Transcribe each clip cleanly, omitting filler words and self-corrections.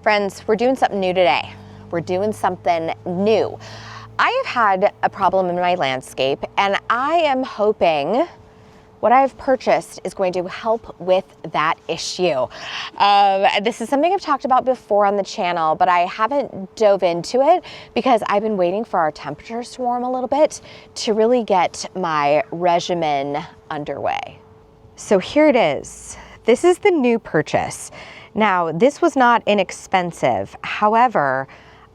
Friends, we're doing something new today. We're doing something new. I have had a problem in my landscape, and I am hoping what I've purchased is going to help with that issue. This is something I've talked about before on the channel, but I haven't dove into it because I've been waiting for our temperatures to warm a little bit to really get my regimen underway. So here it is. This is the new purchase. Now, this was not inexpensive. However,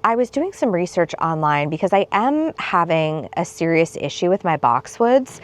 I was doing some research online because I am having a serious issue with my boxwoods,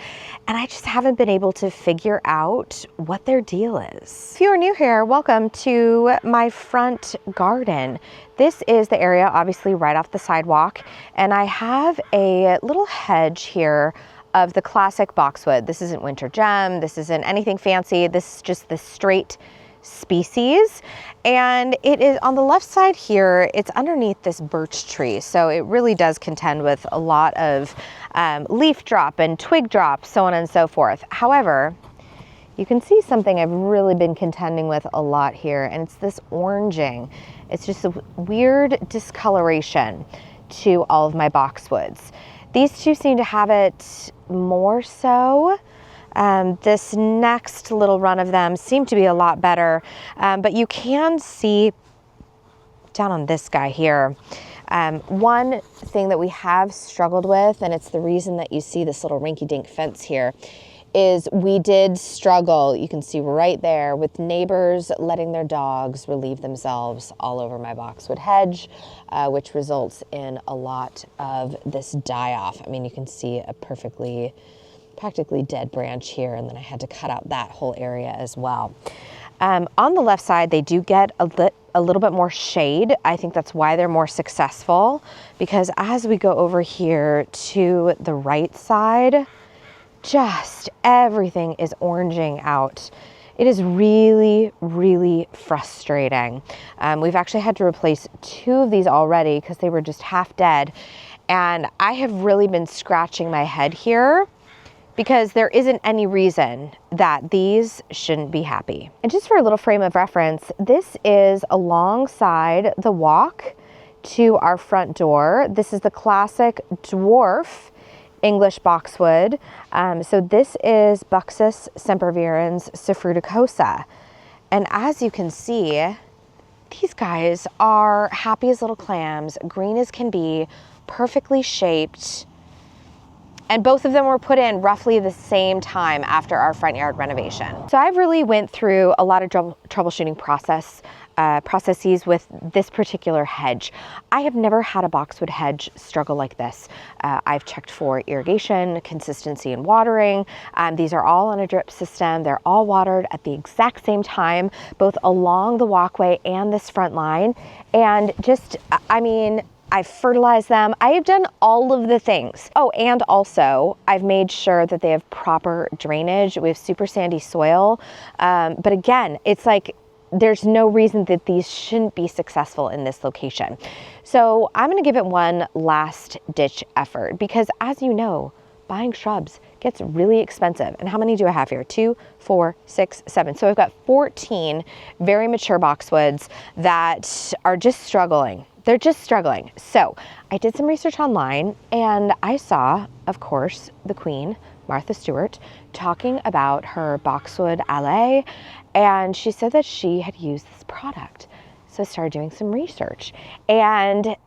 and I just haven't been able to figure out what their deal is. If you are new here, welcome to my front garden. This is the area obviously right off the sidewalk, and I have a little hedge here of the classic boxwood. This isn't winter gem, this isn't anything fancy, this is just the straight species, and it is on the left side here. It's underneath this birch tree, so it really does contend with a lot of leaf drop and twig drop, so on and so forth. However, you can see something I've really been contending with a lot here, and it's this oranging. It's just a weird discoloration to all of my boxwoods. These two seem to have it more so. This next little run of them seem to be a lot better, but you can see down on this guy here, one thing that we have struggled with, and it's the reason that you see this little rinky-dink fence here, is we did struggle, you can see right there, with neighbors letting their dogs relieve themselves all over my boxwood hedge, which results in a lot of this die-off. I mean, you can see a practically dead branch here, and then I had to cut out that whole area as well. On the left side, they do get a little bit more shade. I think that's why they're more successful, because as we go over here to the right side, just everything is oranging out. It is really, really frustrating. We've actually had to replace 2 of these already because they were just half dead, and I have really been scratching my head here because there isn't any reason that these shouldn't be happy. And just for a little frame of reference, this is alongside the walk to our front door. This is the classic dwarf English boxwood. So this is Buxus sempervirens sifruticosa. And as you can see, these guys are happy as little clams, green as can be, perfectly shaped. And both of them were put in roughly the same time after our front yard renovation. So I've really went through a lot of troubleshooting processes with this particular hedge. I have never had a boxwood hedge struggle like this. I've checked for irrigation, consistency in watering. These are all on a drip system. They're all watered at the exact same time, both along the walkway and this front line. And just, I mean, I've fertilized them. I have done all of the things. Oh, and also I've made sure that they have proper drainage. We have super sandy soil. But again, it's like, there's no reason that these shouldn't be successful in this location. So I'm gonna give it one last ditch effort because, as you know, buying shrubs gets really expensive. And how many do I have here? 2, 4, 6, 7. So I've got 14 very mature boxwoods that are just struggling. They're just struggling. So I did some research online, and I saw, of course, the Queen, Martha Stewart, talking about her Boxwood Alley, and she said that she had used this product. So I started doing some research, and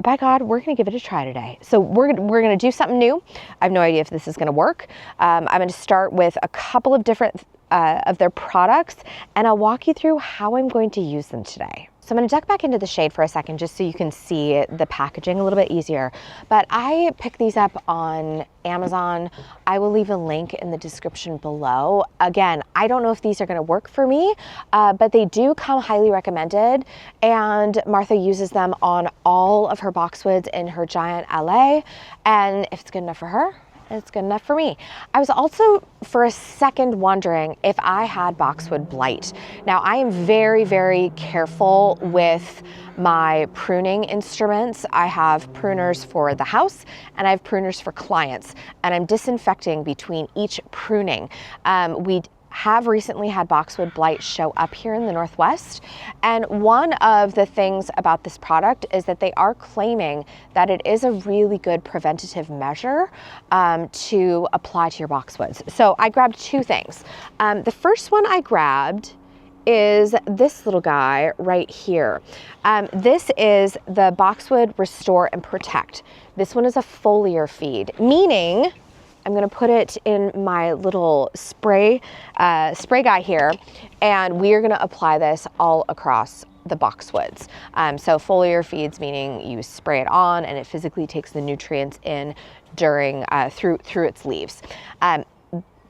by God, we're gonna give it a try today. So we're gonna do something new. I have no idea if this is gonna work. I'm gonna start with a couple of different of their products, and I'll walk you through how I'm going to use them today. So I'm going to duck back into the shade for a second just so you can see the packaging a little bit easier. But I picked these up on Amazon. I will leave a link in the description below. Again, I don't know if these are going to work for me, but they do come highly recommended. And Martha uses them on all of her boxwoods in her giant LA. And if it's good enough for her, it's good enough for me. I was also for a second wondering if I had boxwood blight. Now I am very, very careful with my pruning instruments. I have pruners for the house and I have pruners for clients, and I'm disinfecting between each pruning. We have recently had boxwood blight show up here in the Northwest. And one of the things about this product is that they are claiming that it is a really good preventative measure to apply to your boxwoods. So I grabbed two things. The first one I grabbed is this little guy right here. This is the Boxwood Restore and Protect. This one is a foliar feed, meaning I'm gonna put it in my little spray guy here, and we are gonna apply this all across the boxwoods. So foliar feeds, meaning you spray it on and it physically takes the nutrients in during through its leaves.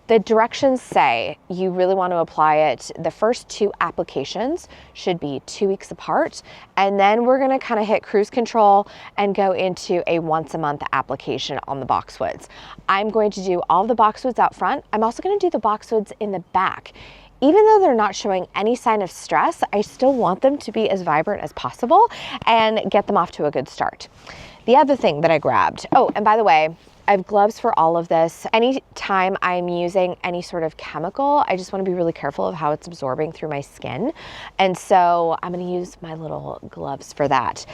The directions say you really want to apply it. The first 2 applications should be 2 weeks apart. And then we're going to kind of hit cruise control and go into a once a month application on the boxwoods. I'm going to do all the boxwoods out front. I'm also going to do the boxwoods in the back. Even though they're not showing any sign of stress, I still want them to be as vibrant as possible and get them off to a good start. The other thing that I grabbed, oh, and by the way, I have gloves for all of this. Anytime I'm using any sort of chemical, I just want to be really careful of how it's absorbing through my skin. And so I'm going to use my little gloves for that.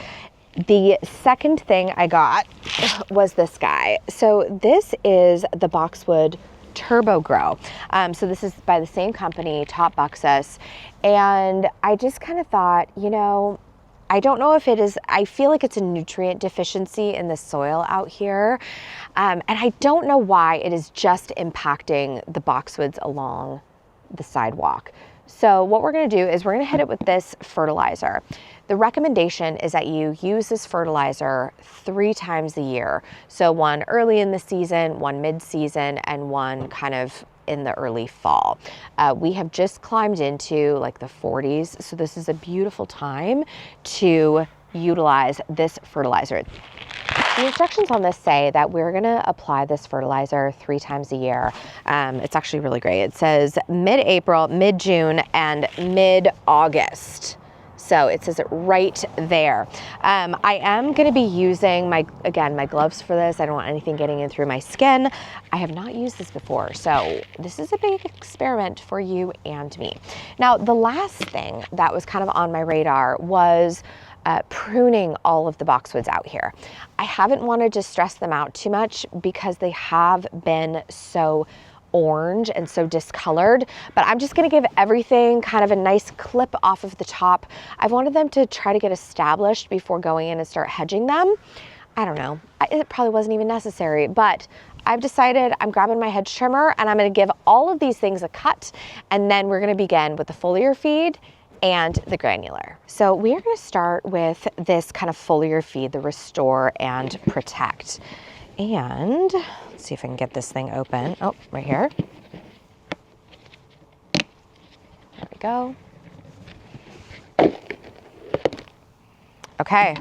The second thing I got was this guy. So this is the Boxwood Turbo Grow. So this is by the same company, Top Buxus. And I just kind of thought, you know, I don't know if it is, I feel like it's a nutrient deficiency in the soil out here. And I don't know why it is just impacting the boxwoods along the sidewalk. So what we're gonna do is we're gonna hit it with this fertilizer. The recommendation is that you use this fertilizer 3 times a year. So one early in the season, one mid-season, and one kind of in the early fall. We have just climbed into like the 40s, so this is a beautiful time to utilize this fertilizer. The instructions on this say that we're gonna apply this fertilizer 3 times a year. It's actually really great. It says mid-April, mid-June, and mid-August. So it says it right there. I am gonna be using my gloves for this. I don't want anything getting in through my skin. I have not used this before, so this is a big experiment for you and me. Now, the last thing that was kind of on my radar was pruning all of the boxwoods out here. I haven't wanted to stress them out too much because they have been so orange and so discolored, but I'm just gonna give everything kind of a nice clip off of the top. I've wanted them to try to get established before going in and start hedging them. I don't know, it probably wasn't even necessary, but I've decided I'm grabbing my hedge trimmer and I'm gonna give all of these things a cut, and then we're gonna begin with the foliar feed and the granular. So we are gonna start with this kind of foliar feed, the Restore and Protect. And let's see if I can get this thing open. Oh, right here. There we go. Okay.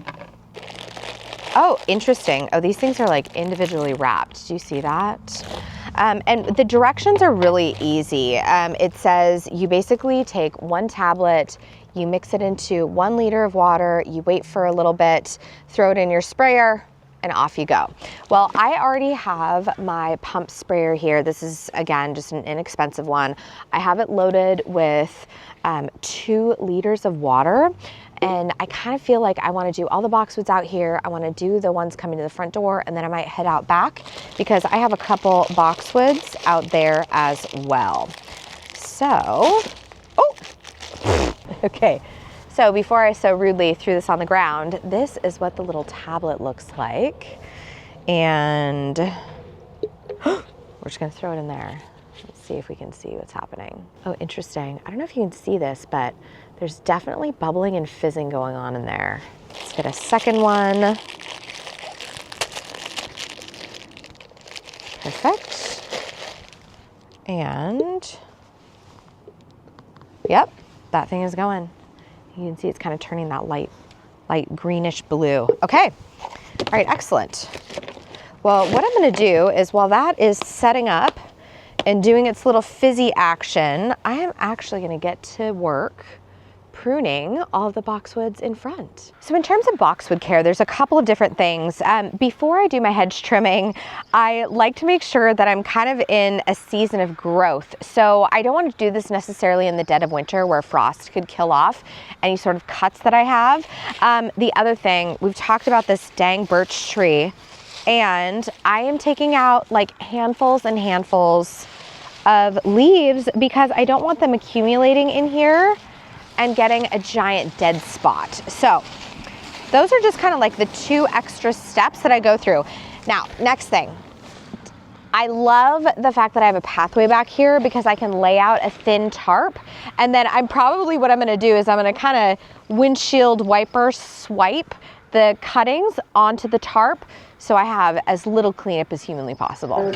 Oh, interesting. Oh, these things are like individually wrapped. Do you see that? And the directions are really easy. It says you basically take 1 tablet, you mix it into 1 liter of water, you wait for a little bit, throw it in your sprayer, and off you go. Well, I already have my pump sprayer here. This is, again, just an inexpensive one. I have it loaded with 2 liters of water, and I kind of feel like I want to do all the boxwoods out here. I want to do the ones coming to the front door, and then I might head out back because I have a couple boxwoods out there as well. So, oh, okay. So before I so rudely threw this on the ground, this is what the little tablet looks like. And we're just gonna throw it in there. Let's see if we can see what's happening. Oh, interesting. I don't know if you can see this, but there's definitely bubbling and fizzing going on in there. Let's get a second one. Perfect. And yep, that thing is going. You can see it's kind of turning that light greenish blue. Okay, all right, excellent. Well, what I'm gonna do is while that is setting up and doing its little fizzy action, I am actually gonna get to work pruning all of the boxwoods in front. So in terms of boxwood care, there's a couple of different things. Before I do my hedge trimming, I like to make sure that I'm kind of in a season of growth. So I don't want to do this necessarily in the dead of winter where frost could kill off any sort of cuts that I have. The other thing, we've talked about this dang birch tree, and I am taking out like handfuls and handfuls of leaves because I don't want them accumulating in here and getting a giant dead spot. So those are just kind of like the 2 extra steps that I go through. Now, next thing, I love the fact that I have a pathway back here because I can lay out a thin tarp, and then what I'm gonna do is I'm gonna kind of windshield wiper swipe the cuttings onto the tarp so I have as little cleanup as humanly possible.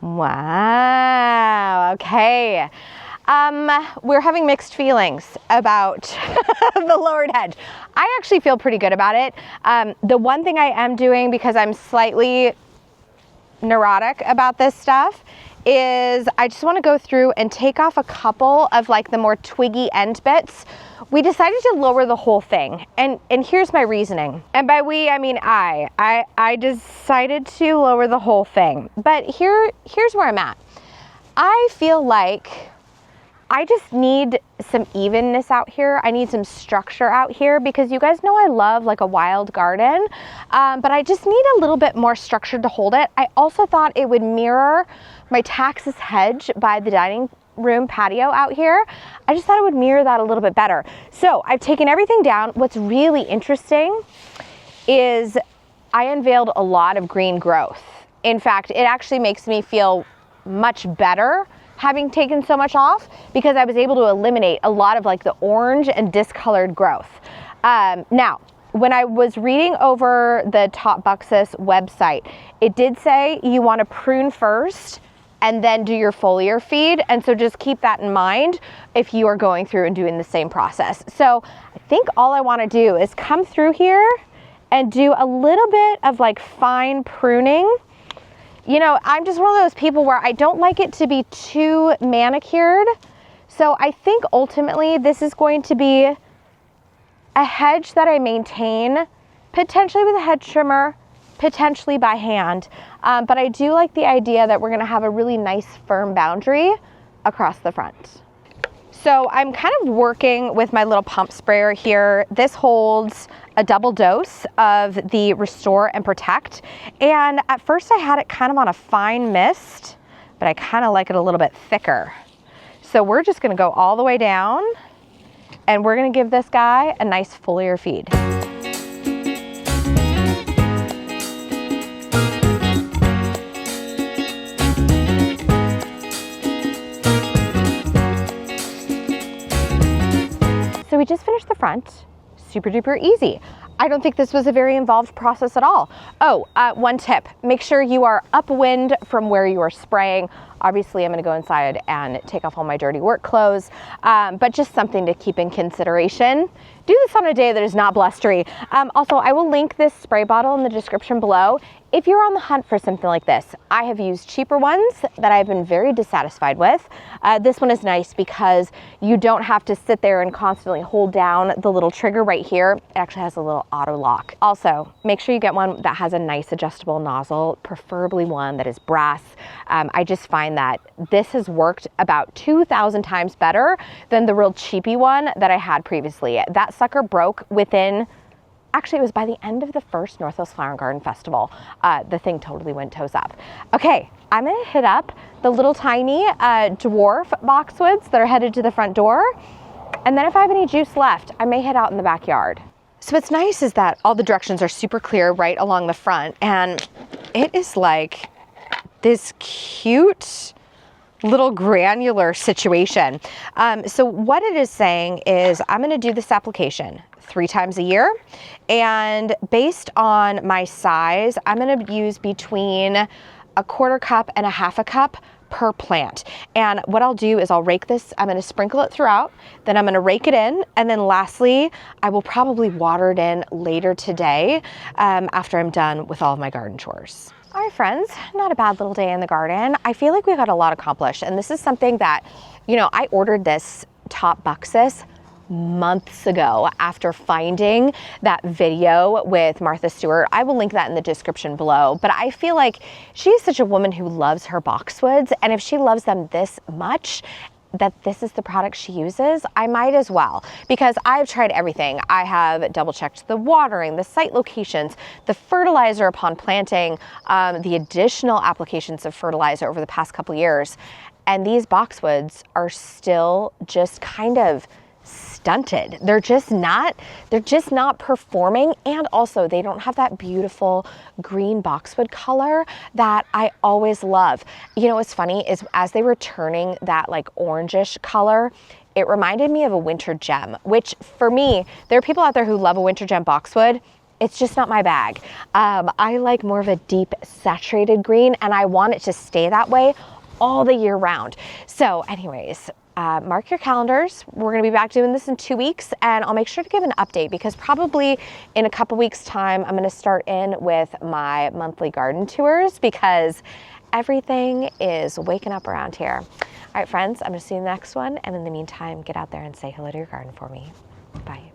Wow, okay. We're having mixed feelings about the lowered hedge. I actually feel pretty good about it. The one thing I am doing, because I'm slightly neurotic about this stuff, is I just want to go through and take off a couple of like the more twiggy end bits. We decided to lower the whole thing, and here's my reasoning. And by we, I mean I decided to lower the whole thing. But here's where I'm at. I feel like I just need some evenness out here. I need some structure out here because you guys know I love like a wild garden, but I just need a little bit more structure to hold it. I also thought it would mirror my Taxus hedge by the dining room patio out here. I just thought it would mirror that a little bit better. So I've taken everything down. What's really interesting is I unveiled a lot of green growth. In fact, it actually makes me feel much better having taken so much off because I was able to eliminate a lot of like the orange and discolored growth. Now, when I was reading over the Top Buxus website, it did say you want to prune first and then do your foliar feed. And so just keep that in mind if you are going through and doing the same process. So I think all I want to do is come through here and do a little bit of like fine pruning. You know, I'm just one of those people where I don't like it to be too manicured. So I think ultimately this is going to be a hedge that I maintain, potentially with a hedge trimmer, potentially by hand. But I do like the idea that we're gonna have a really nice firm boundary across the front. So I'm kind of working with my little pump sprayer here. This holds a double dose of the Restore and Protect. And at first I had it kind of on a fine mist, but I kind of like it a little bit thicker. So we're just gonna go all the way down and we're gonna give this guy a nice foliar feed. So we just finished the front, super duper easy. I don't think this was a very involved process at all. Oh, one tip, make sure you are upwind from where you are spraying. Obviously, I'm gonna go inside and take off all my dirty work clothes, but just something to keep in consideration. Do this on a day that is not blustery. Also, I will link this spray bottle in the description below. If you're on the hunt for something like this, I have used cheaper ones that I've been very dissatisfied with. This one is nice because you don't have to sit there and constantly hold down the little trigger right here. It actually has a little auto lock. Also, make sure you get one that has a nice adjustable nozzle, preferably one that is brass. I just find that this has worked about 2,000 times better than the real cheapy one that I had previously. That sucker broke within, actually it was by the end of the first Northwest Flower and Garden Festival. The thing totally went toes up. Okay, I'm gonna hit up the little tiny dwarf boxwoods that are headed to the front door. And then if I have any juice left, I may head out in the backyard. So what's nice is that all the directions are super clear right along the front, and it is like this cute little granular situation. So what it is saying is I'm going to do this application 3 times a year, and based on my size, I'm going to use between 1/4 cup and 1/2 cup per plant. And what I'll do is I'll rake this, I'm going to sprinkle it throughout, then I'm going to rake it in, and then lastly, I will probably water it in later today after I'm done with all of my garden chores. All right, friends, not a bad little day in the garden. I feel like we got a lot accomplished, and this is something that, you know, I ordered this top buxus months ago after finding that video with Martha Stewart. I will link that in the description below, but I feel like she is such a woman who loves her boxwoods, and if she loves them this much, that this is the product she uses, I might as well, because I've tried everything. I have double checked the watering, the site locations, the fertilizer upon planting, the additional applications of fertilizer over the past couple years, and these boxwoods are still just kind of stunted. They're just not performing, and also they don't have that beautiful green boxwood color that I always love. You know what's funny is as they were turning that like orangish color, it reminded me of a winter gem, which for me, there are people out there who love a winter gem boxwood. It's just not my bag. I like more of a deep saturated green, and I want it to stay that way all the year round. So anyways, mark your calendars. We're gonna be back doing this in 2 weeks, and I'll make sure to give an update because probably in a couple weeks time, I'm gonna start in with my monthly garden tours because everything is waking up around here. All right, friends, I'm gonna see you in the next one. And in the meantime, get out there and say hello to your garden for me. Bye.